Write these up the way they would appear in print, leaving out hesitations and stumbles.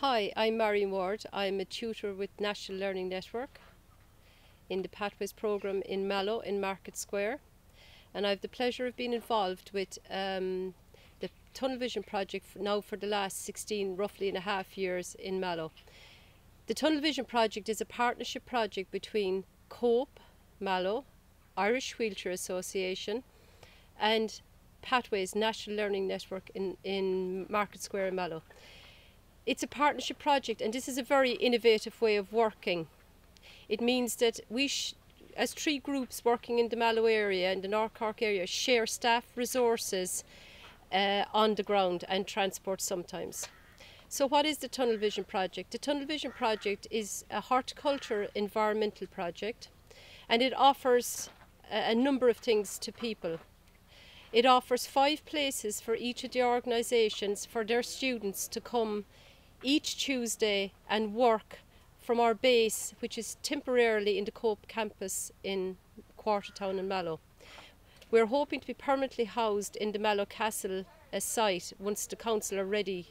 Hi, I'm Miriam. I'm a tutor with National Learning Network in the Pathways programme in Mallow in Market Square, and I have the pleasure of being involved with the Tunnel Vision project now for the last 16 roughly and a half years in Mallow. The Tunnel Vision project is a partnership project between COPE, Mallow, Irish Wheelchair Association and Pathways National Learning Network in Market Square in Mallow. It's a partnership project, and this is a very innovative way of working. It means that we, as three groups working in the Mallow area and the North Cork area, share staff resources on the ground and transport sometimes. So what is the Tunnel Vision project? The Tunnel Vision project is a horticulture environmental project, and it offers a number of things to people. It offers 5 places for each of the organisations for their students to come each Tuesday and work from our base, which is temporarily in the Cope campus in Quartertown in Mallow. We're hoping to be permanently housed in the Mallow Castle site once the council are ready.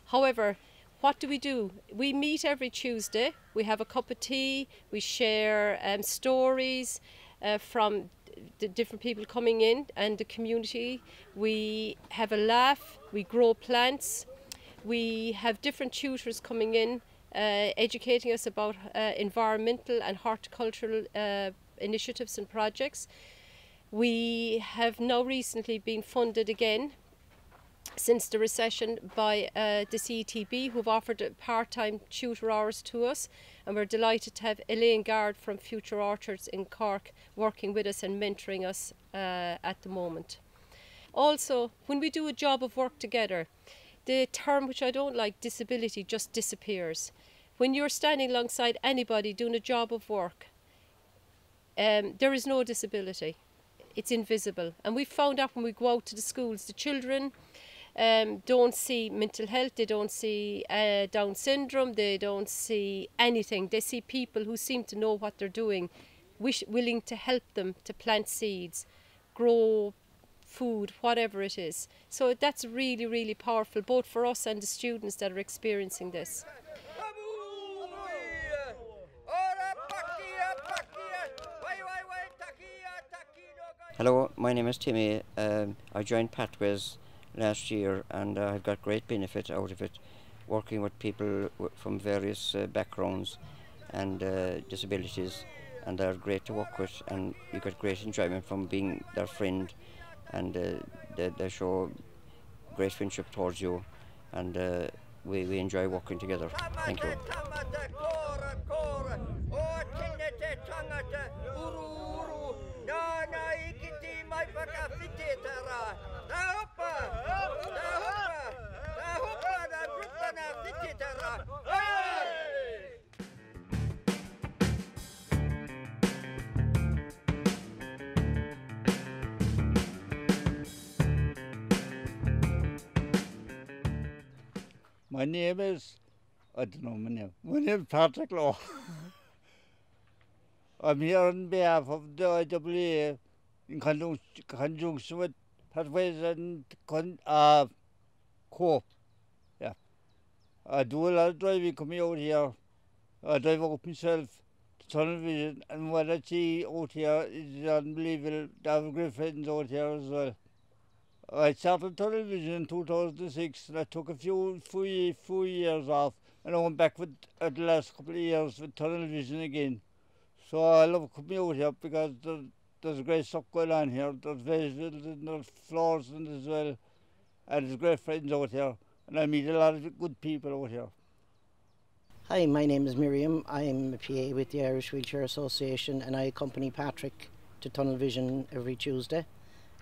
However, what do? We meet every Tuesday, we have a cup of tea, we share stories from the different people coming in and the community. We have a laugh, we grow plants. We have different tutors coming in, educating us about environmental and horticultural initiatives and projects. We have now recently been funded again since the recession by the CETB, who've offered part-time tutor hours to us, and we're delighted to have Elaine Gard from Future Orchards in Cork working with us and mentoring us at the moment. Also, when we do a job of work together, the term, which I don't like, disability, just disappears. When you're standing alongside anybody doing a job of work, there is no disability. It's invisible. And we found out when we go out to the schools, the children don't see mental health, they don't see Down syndrome, they don't see anything. They see people who seem to know what they're doing, willing to help them to plant seeds, grow food, whatever it is. So that's really, really powerful, both for us and the students that are experiencing this. Hello, my name is Timmy. I joined Pathways last year, and I've got great benefit out of it, working with people from various backgrounds and disabilities, and they're great to work with, and you get great enjoyment from being their friend, and they show great friendship towards you, and we enjoy working together. Thank you. My name is, I don't know my name. My name is Patrick Law. I'm here on behalf of the IAA in conjunction with Pathways and COPE. Yeah. I do a lot of driving coming out here. I drive out myself to Tunnel Vision, and what I see out here is unbelievable. I have great friends out here as well. I started Tunnel Vision in 2006, and I took a few years off, and I went back with the last couple of years with Tunnel Vision again. So I love coming out here because there's great stuff going on here. There's vegetables and there's flowers and as well, and there's great friends out here, and I meet a lot of good people out here. Hi, my name is Miriam. I'm a PA with the Irish Wheelchair Association, and I accompany Patrick to Tunnel Vision every Tuesday.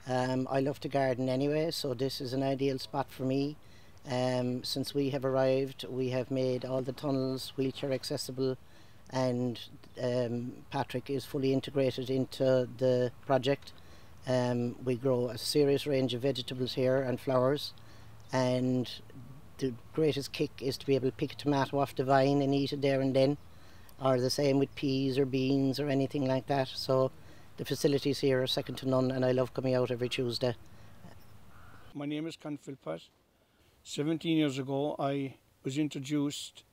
I love to garden anyway, so this is an ideal spot for me. Since we have arrived, we have made all the tunnels wheelchair accessible, and Patrick is fully integrated into the project. We grow a serious range of vegetables here and flowers, and the greatest kick is to be able to pick a tomato off the vine and eat it there and then, or the same with peas or beans or anything like that. So the facilities here are second to none, and I love coming out every Tuesday. My name is Con Philpott. 17 years ago I was introduced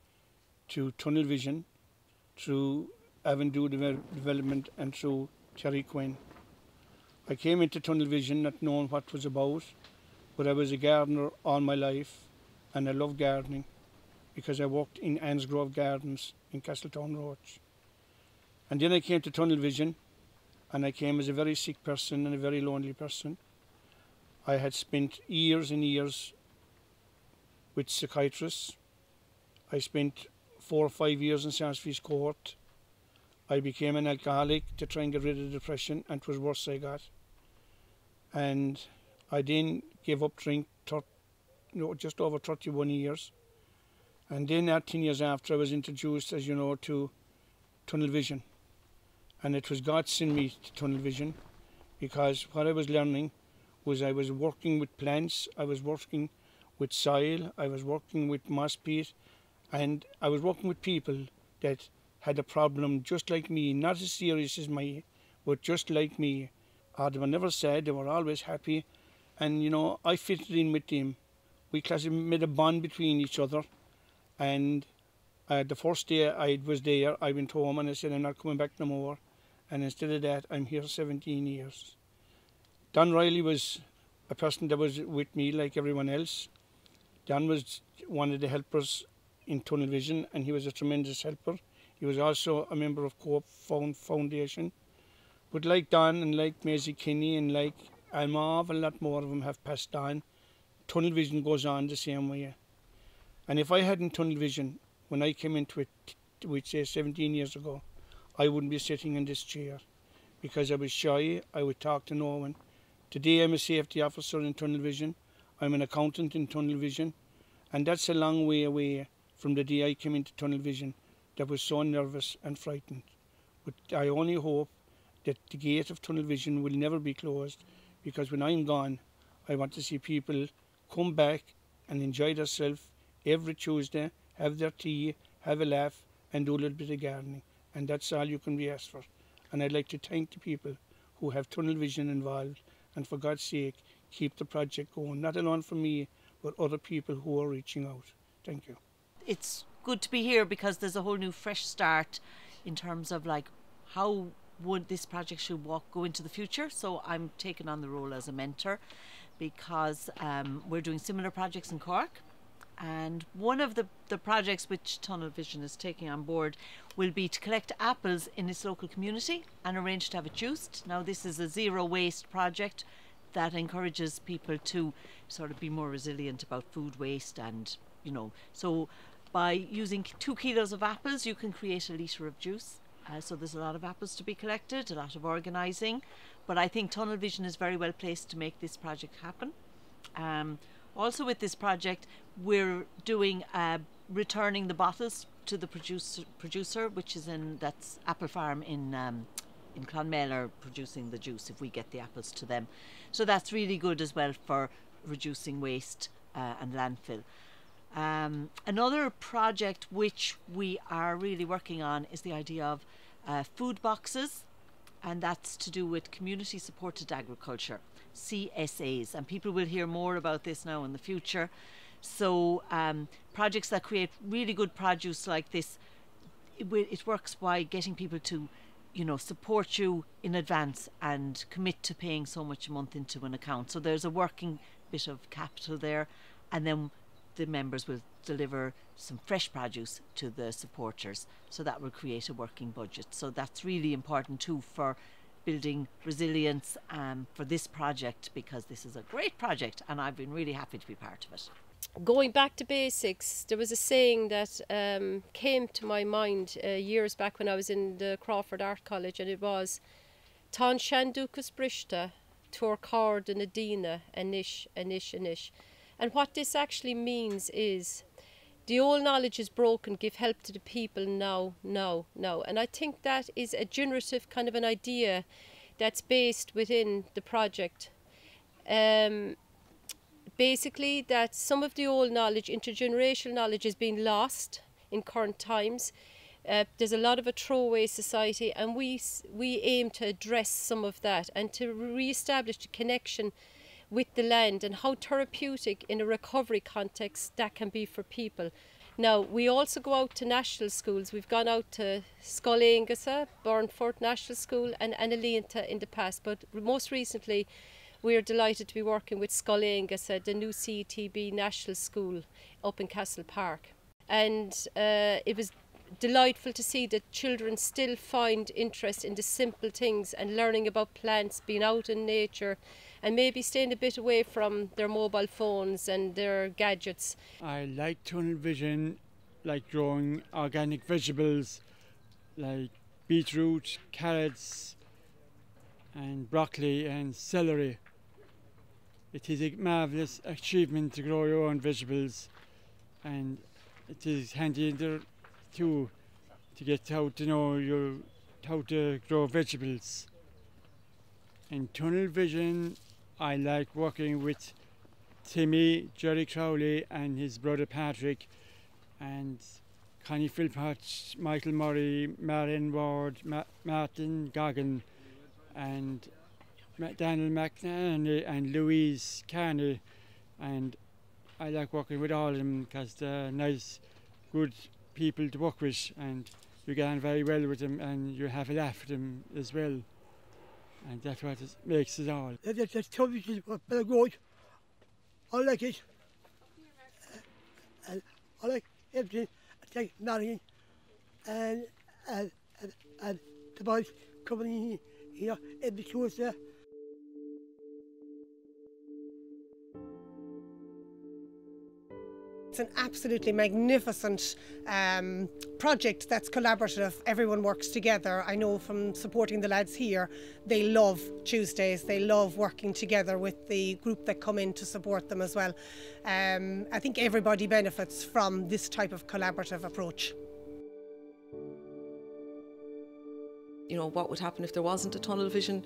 to tunnel vision through Avenue Development and through Terry Quinn. I came into tunnel vision not knowing what it was about, but I was a gardener all my life, and I love gardening because I worked in Ansgrove Gardens in Castletown Roach. And then I came to tunnel vision, and I came as a very sick person and a very lonely person. I had spent years and years with psychiatrists. I spent 4 or 5 years in Sarsfield's court. I became an alcoholic to try and get rid of depression, and it was worse I got. And I then gave up drink just over 31 years. And then 10 years after, I was introduced, as you know, to tunnel vision. And it was God sent me to tunnel vision, because what I was learning was I was working with plants, I was working with soil, I was working with moss peat, and I was working with people that had a problem just like me, not as serious as me, but just like me. They were never sad, they were always happy, and you know, I fitted in with them. We made a bond between each other, and the first day I was there, I went home and I said, I'm not coming back no more. And instead of that, I'm here 17 years. Don Riley was a person that was with me like everyone else. Don was one of the helpers in tunnel vision, and he was a tremendous helper. He was also a member of Co-op Foundation. But like Don and like Maisie Kinney and like an awful lot more of them have passed on, tunnel vision goes on the same way. And if I hadn't tunnel vision when I came into it, we'd say 17 years ago, I wouldn't be sitting in this chair, because I was shy, I would talk to no one. Today I'm a safety officer in tunnel vision, I'm an accountant in tunnel vision, and that's a long way away from the day I came into tunnel vision that was so nervous and frightened. But I only hope that the gate of tunnel vision will never be closed, because when I'm gone, I want to see people come back and enjoy themselves every Tuesday, have their tea, have a laugh, and do a little bit of gardening. And that's all you can be asked for. And I'd like to thank the people who have tunnel vision involved, and for God's sake, keep the project going, not alone for me, but other people who are reaching out. Thank you. It's good to be here because there's a whole new fresh start in terms of like how would this project should go into the future. So I'm taking on the role as a mentor, because we're doing similar projects in Cork. And one of the projects which Tunnel Vision is taking on board will be to collect apples in its local community and arrange to have it juiced. Now this is a zero waste project that encourages people to sort of be more resilient about food waste, and you know, so by using 2 kilos of apples you can create a litre of juice. So there's a lot of apples to be collected, a lot of organising, but I think Tunnel Vision is very well placed to make this project happen. Also with this project, we're doing returning the bottles to the producer, which is that's Apple Farm in Clonmel, are producing the juice if we get the apples to them. So that's really good as well for reducing waste and landfill. Another project which we are really working on is the idea of food boxes, and that's to do with community supported agriculture, CSAs, and people will hear more about this now in the future. So projects that create really good produce like this, it works by getting people to, you know, support you in advance and commit to paying so much a month into an account. So there's a working bit of capital there, and then the members will deliver some fresh produce to the supporters, so that will create a working budget. So that's really important too for building resilience for this project, because this is a great project and I've been really happy to be part of it. Going back to basics, there was a saying that came to my mind years back when I was in the Crawford Art College, and it was Tá Shandukas Brishta, Tor Card and Adina, Anish, Anish, Anish. And what this actually means is the old knowledge is broken, give help to the people now. And I think that is a generative kind of an idea that's based within the project. Basically, that some of the old knowledge, intergenerational knowledge, is being lost in current times. There's a lot of a throwaway society, and we aim to address some of that and to re-establish the connection with the land, and how therapeutic in a recovery context that can be for people. Now, we also go out to national schools. We've gone out to Scoilingasa, Burnfort National School and Annalynta in the past, but most recently we are delighted to be working with Scoilingasa, the new CTB National School up in Castle Park. And it was delightful to see that children still find interest in the simple things and learning about plants, being out in nature and maybe staying a bit away from their mobile phones and their gadgets. I like tunnel vision, like growing organic vegetables like beetroot, carrots and broccoli and celery. It is a marvellous achievement to grow your own vegetables, and it is handy there too to get how to know how to grow vegetables. In tunnel vision, I like working with Timmy, Jerry Crowley and his brother Patrick, and Connie Philpott, Michael Murray, Marion Ward, Martin Goggin and Daniel McNally and Louise Carney, and I like working with all of them because they're nice, good people to work with, and you get on very well with them and you have a laugh with them as well, and that's what makes it all. That's television is very good. I like it. And I like everything. I like Marion and the boys coming in here every Tuesday. It's an absolutely magnificent project that's collaborative. Everyone works together. I know from supporting the lads here, they love Tuesdays. They love working together with the group that come in to support them as well. I think everybody benefits from this type of collaborative approach. You know, what would happen if there wasn't a tunnel vision?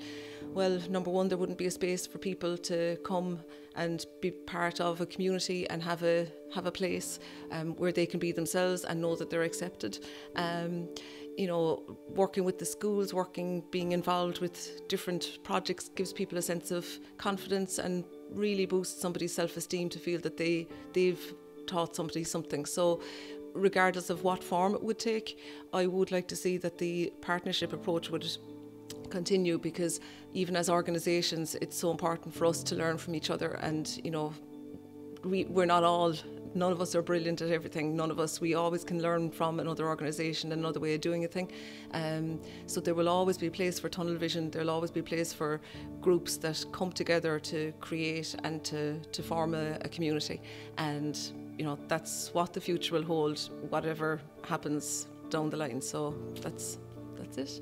Well, number one, there wouldn't be a space for people to come and be part of a community and have a place where they can be themselves and know that they're accepted. You know, working with the schools, being involved with different projects gives people a sense of confidence and really boosts somebody's self-esteem to feel that they've taught somebody something. So regardless of what form it would take, I would like to see that the partnership approach would continue, because even as organisations it's so important for us to learn from each other, and you know, none of us are brilliant at everything. We always can learn from another organisation, another way of doing a thing. So there will always be a place for tunnel vision. There'll always be a place for groups that come together to create and to form a community. And you know, that's what the future will hold, whatever happens down the line. So that's it.